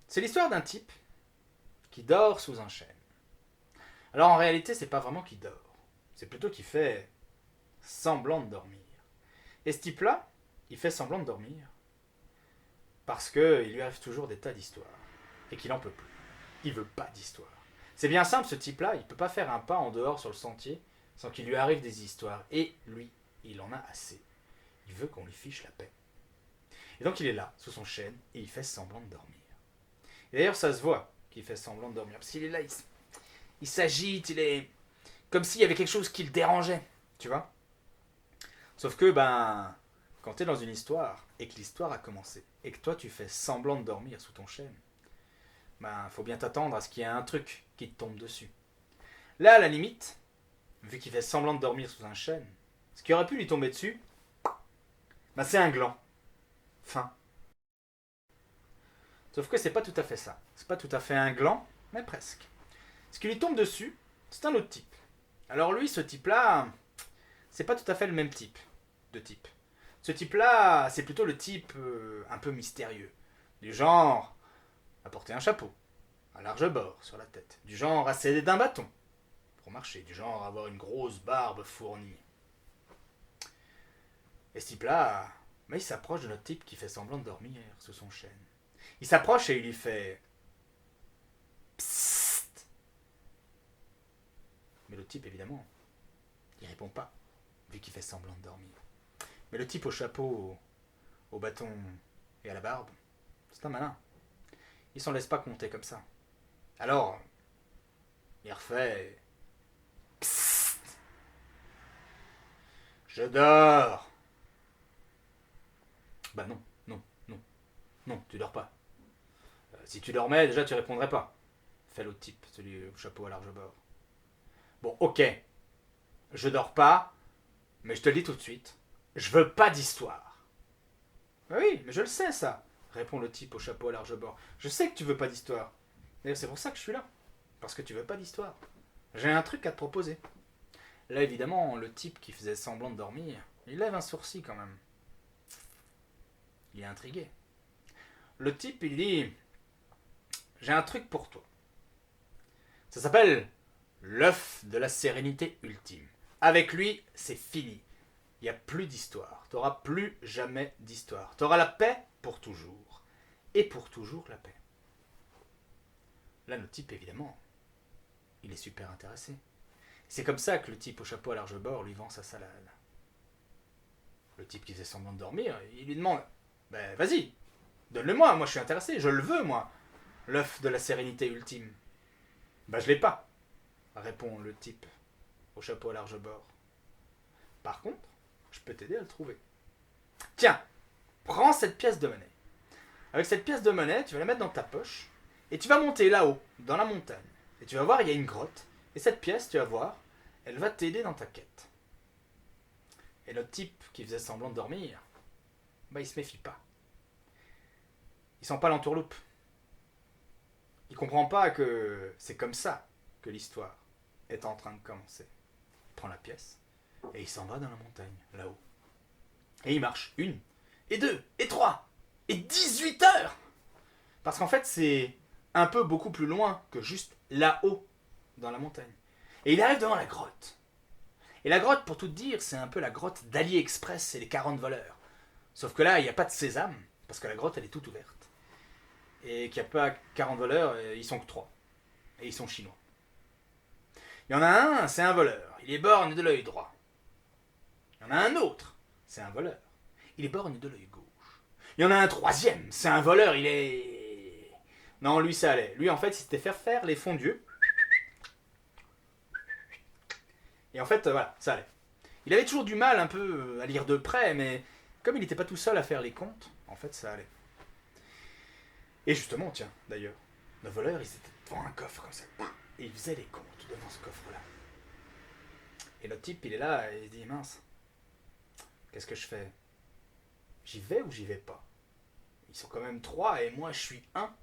C'est l'histoire d'un type qui dort sous un chêne. Alors en réalité, c'est pas vraiment qu'il dort. C'est plutôt qu'il fait semblant de dormir. Et ce type-là, il fait semblant de dormir parce qu'il lui arrive toujours des tas d'histoires. Et qu'il en peut plus. Il veut pas d'histoire. C'est bien simple, ce type-là, il peut pas faire un pas en dehors sur le sentier sans qu'il lui arrive des histoires. Et lui, il en a assez. Il veut qu'on lui fiche la paix. Et donc il est là, sous son chêne, et il fait semblant de dormir. Et d'ailleurs, ça se voit qu'il fait semblant de dormir. Parce qu'il est là, il s'agite, il est comme s'il y avait quelque chose qui le dérangeait. Tu vois. Sauf que, quand t'es dans une histoire, et que l'histoire a commencé, et que toi tu fais semblant de dormir sous ton chêne, faut bien t'attendre à ce qu'il y ait un truc qui te tombe dessus. Là, à la limite, vu qu'il fait semblant de dormir sous un chêne, ce qui aurait pu lui tomber dessus, c'est un gland. Fin. Sauf que c'est pas tout à fait ça. C'est pas tout à fait un gland, mais presque. Ce qui lui tombe dessus, c'est un autre type. Alors lui, ce type-là, c'est pas tout à fait le même type de type. Ce type-là, c'est plutôt le type un peu mystérieux. Du genre à porter un chapeau, à large bord sur la tête. Du genre à s'aider d'un bâton pour marcher. Du genre à avoir une grosse barbe fournie. Et ce type-là, il s'approche de notre type qui fait semblant de dormir sous son chêne. Il s'approche et il lui fait Psst. Mais le type, évidemment, il répond pas, vu qu'il fait semblant de dormir. Mais le type au chapeau, au bâton et à la barbe, c'est un malin. Il s'en laisse pas compter comme ça. Alors, il refait Psst. Je dors. Non, non, non, non, tu dors pas. Si tu dormais, déjà tu répondrais pas. Fait l'autre type, celui au chapeau à large bord. Bon, ok, je dors pas, mais je te le dis tout de suite, je veux pas d'histoire. Oui, mais je le sais ça, répond le type au chapeau à large bord. Je sais que tu veux pas d'histoire. D'ailleurs, c'est pour ça que je suis là. Parce que tu veux pas d'histoire. J'ai un truc à te proposer. Là, évidemment, le type qui faisait semblant de dormir, il lève un sourcil quand même. Il est intrigué. Le type, il dit J'ai un truc pour toi. Ça s'appelle l'œuf de la sérénité ultime. Avec lui, c'est fini. Il n'y a plus d'histoire. Tu n'auras plus jamais d'histoire. Tu auras la paix pour toujours. Et pour toujours la paix. Là, le type, évidemment, il est super intéressé. C'est comme ça que le type au chapeau à large bord lui vend sa salade. Le type qui faisait semblant de dormir, il lui demande Vas-y, donne-le-moi, moi je suis intéressé, je le veux, moi. L'œuf de la sérénité ultime. Je l'ai pas, répond le type au chapeau à large bord. Par contre, je peux t'aider à le trouver. Tiens, prends cette pièce de monnaie. Avec cette pièce de monnaie, tu vas la mettre dans ta poche et tu vas monter là-haut, dans la montagne. Et tu vas voir, il y a une grotte. Et cette pièce, tu vas voir, elle va t'aider dans ta quête. Et le type qui faisait semblant de dormir, il se méfie pas. Il sent pas l'entourloupe. Il comprend pas que c'est comme ça que l'histoire est en train de commencer. Il prend la pièce et il s'en va dans la montagne, là-haut. Et il marche une, et deux, et trois, et 18 heures. Parce qu'en fait, c'est un peu beaucoup plus loin que juste là-haut, dans la montagne. Et il arrive devant la grotte. Et la grotte, pour tout te dire, c'est un peu la grotte d'AliExpress et les 40 voleurs. Sauf que là, il n'y a pas de sésame, parce que la grotte, elle est toute ouverte. Et qu'il n'y a pas 40 voleurs, ils sont que 3. Et ils sont chinois. Il y en a un, c'est un voleur. Il est borgne de l'œil droit. Il y en a un autre, c'est un voleur. Il est borgne de l'œil gauche. Il y en a un troisième, c'est un voleur, il est... Non, lui, ça allait. Lui, en fait, il s'était fait faire les fonds d'yeux. Et en fait, voilà, ça allait. Il avait toujours du mal un peu à lire de près, mais comme il n'était pas tout seul à faire les comptes, en fait, ça allait. Et justement, tiens, d'ailleurs, le voleur, ils étaient devant un coffre comme ça. Et il faisait les comptes devant ce coffre-là. Et le type, il est là et il dit mince, qu'est-ce que je fais? J'y vais ou j'y vais pas? Ils sont quand même 3 et moi je suis un.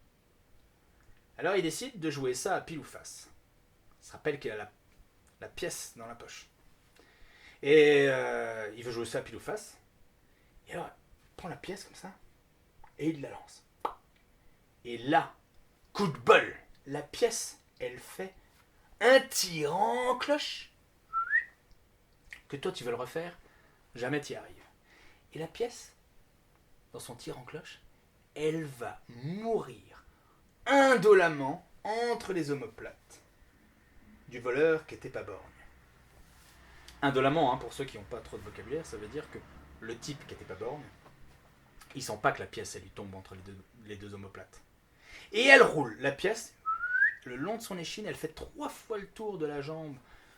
Alors il décide de jouer ça à pile ou face. Il se rappelle qu'il a la pièce dans la poche. Et il veut jouer ça à pile ou face. Et alors, il prend la pièce comme ça et il la lance. Et là, Coup de bol, la pièce, elle fait un tir en cloche. Que toi tu veux le refaire, jamais t'y arrives. Et la pièce, dans son tir en cloche, elle va mourir indolemment entre les omoplates du voleur qui était pas borgne. Indolemment, hein, pour ceux qui n'ont pas trop de vocabulaire, ça veut dire que le type qui était pas borgne, il sent pas que la pièce elle lui tombe entre les deux omoplates. Et elle roule, la pièce, le long de son échine, elle fait 3 fois le tour de la jambe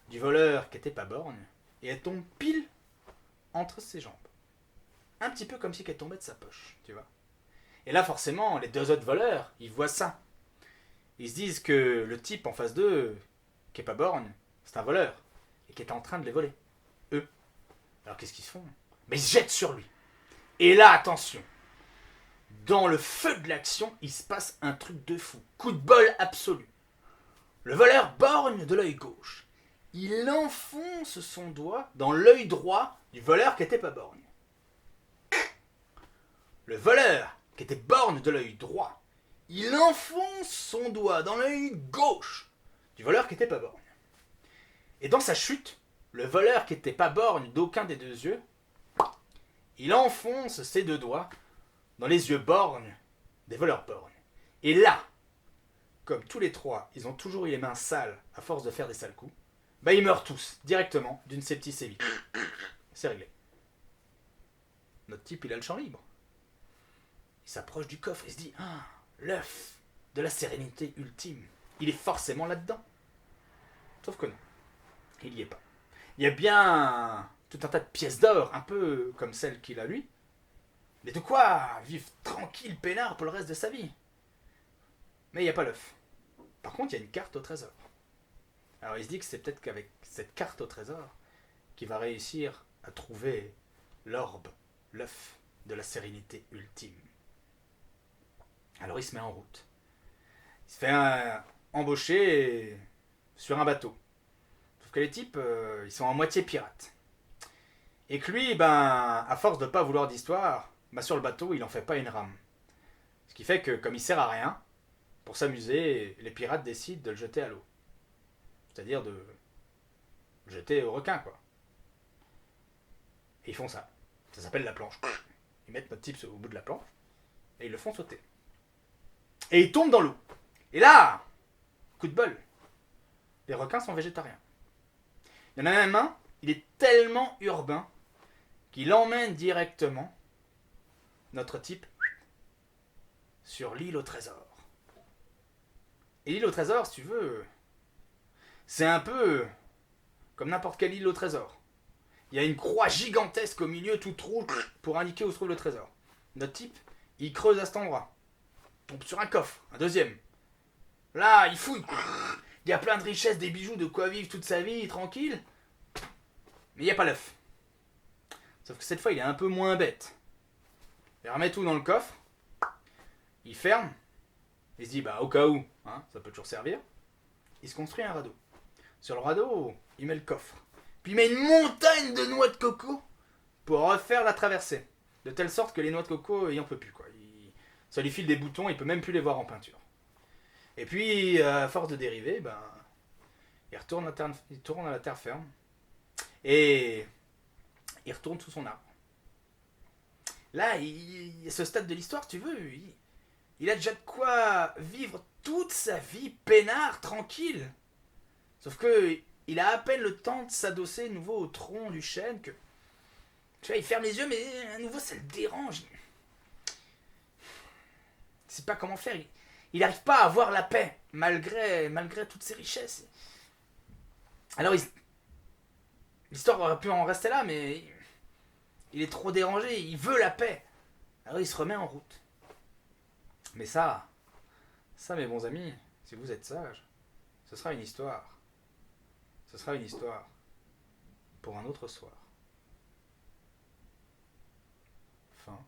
du voleur qui était pas borgne, et elle tombe pile entre ses jambes. Un petit peu comme si elle tombait de sa poche, tu vois. Et là, forcément, les 2 autres voleurs, ils voient ça. Ils se disent que le type en face d'eux, qui est pas borgne, c'est un voleur, et qui est en train de les voler. Eux. Alors qu'est-ce qu'ils font? Mais ils se jettent sur lui. Et là, attention, dans le feu de l'action, il se passe un truc de fou. Coup de bol absolu. Le voleur borgne de l'œil gauche. Il enfonce son doigt dans l'œil droit du voleur qui n'était pas borgne. Le voleur qui était borgne de l'œil droit, il enfonce son doigt dans l'œil gauche du voleur qui n'était pas borgne. Et dans sa chute, le voleur qui n'était pas borgne d'aucun des 2 yeux, il enfonce ses 2 doigts dans les yeux borgnes des voleurs borgnes. Et là, comme tous les 3, ils ont toujours eu les mains sales à force de faire des sales coups, bah ils meurent tous, directement, d'une septicémie. C'est réglé. Notre type, il a le champ libre. Il s'approche du coffre et se dit « Ah, l'œuf de la sérénité ultime, il est forcément là-dedans. » Sauf que non, il n'y est pas. Il y a bien tout un tas de pièces d'or, un peu comme celle qu'il a lui, mais de quoi vivre tranquille, peinard pour le reste de sa vie. Mais il n'y a pas l'œuf. Par contre, il y a une carte au trésor. Alors il se dit que c'est peut-être qu'avec cette carte au trésor qu'il va réussir à trouver l'orbe, l'œuf de la sérénité ultime. Alors il se met en route. Il se fait embaucher sur un bateau. Sauf que les types, ils sont en moitié pirates. Et que lui, à force de ne pas vouloir d'histoire, sur le bateau, il en fait pas une rame. Ce qui fait que, comme il sert à rien, pour s'amuser, les pirates décident de le jeter à l'eau. C'est-à-dire de le jeter au requin, quoi. Et ils font ça. Ça s'appelle la planche. Ils mettent notre type au bout de la planche, et ils le font sauter. Et il tombe dans l'eau. Et là, coup de bol, les requins sont végétariens. Il y en a même un, il est tellement urbain qu'il emmène directement notre type sur l'île au trésor. Et l'île au trésor, si tu veux, c'est un peu comme n'importe quelle île au trésor. Il y a une croix gigantesque au milieu, toute rouge, pour indiquer où se trouve le trésor. Notre type, il creuse à cet endroit. Tombe sur un coffre, un deuxième. Là, il fouille. Il y a plein de richesses, des bijoux, de quoi vivre toute sa vie, tranquille. Mais il n'y a pas l'œuf. Sauf que cette fois, il est un peu moins bête. Il remet tout dans le coffre. Il ferme. Il se dit, au cas où, hein, ça peut toujours servir. Il se construit un radeau. Sur le radeau, il met le coffre. Puis il met une montagne de noix de coco pour refaire la traversée. De telle sorte que les noix de coco, il n'en peut plus, quoi. Ça lui file des boutons, il peut même plus les voir en peinture. Et puis, à force de dériver, il retourne à la terre ferme. Et il retourne sous son arbre. Là, à ce stade de l'histoire, tu veux, il a déjà de quoi vivre toute sa vie peinard, tranquille. Sauf que il a à peine le temps de s'adosser de nouveau au tronc du chêne que... Tu vois, il ferme les yeux, mais à nouveau, ça le dérange. Il sait pas comment faire. Il n'arrive pas à avoir la paix, malgré toutes ses richesses. Alors, l'histoire aurait pu en rester là, mais il est trop dérangé, il veut la paix. Alors, il se remet en route. Mais ça, mes bons amis, si vous êtes sages, ce sera une histoire. Ce sera une histoire pour un autre soir. Fin.